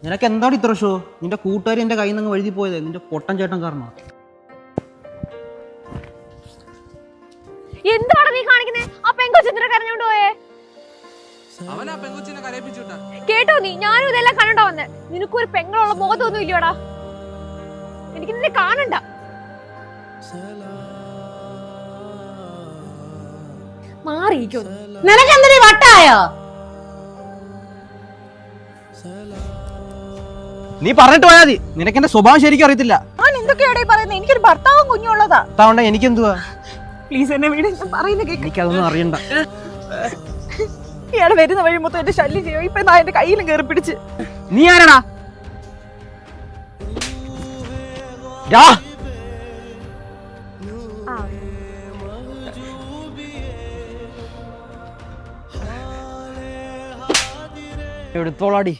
നിനക്ക് എന്താണ് ഇത്ര ഷോ? നിന്റെ കൂട്ടുകാരി എന്റെ കയ്യിൽ നിന്ന് എഴുതി പോയത് നിന്റെ പൊട്ടൻ ചേട്ടൻ കാരണം. എന്താണ് നീ കാണിക്കുന്നേ? ആ പെങ്കൊച്ചിനെ കരഞ്ഞോണ്ട് പോയേ കേട്ടോ നീ? ഞാനും ഇതെല്ലാം കണ്ടോ വന്ന്. നിനക്കൊരു പെങ്ങളുള്ള ബോധമൊന്നും ഇല്ലയോടാ. എനിക്ക് നിന്നെ കാണണ്ട. മാറിയിരിക്കും. നിനക്കെന്തിനീ വട്ടായോ? നീ പറഞ്ഞിട്ട് പോയാ മതി. നിനക്ക് എന്റെ സ്വഭാവം ശരിക്കും അറിയത്തില്ല. ഞാൻ എന്തൊക്കെയാടേ പറയുന്നത്? എനിക്കൊരു ഭർത്താവും കുഞ്ഞുള്ളതാ. ഭർത്താവുണ്ട എനിക്കെന്തുവാ? പ്ലീസ് എന്നെ വീട് പറയുന്ന കേക്ക്. എനിക്കതൊന്നും അറിയണ്ട. ഇയാള് വരുന്ന വഴി മൊത്തം എന്റെ ശല്യം ചെയ്യോ. ഇപ്പൊ ഞാൻ എന്റെ കയ്യിലും കയറി പിടിച്ച്. നീ ആരാടാ? എടുത്തോളാടി.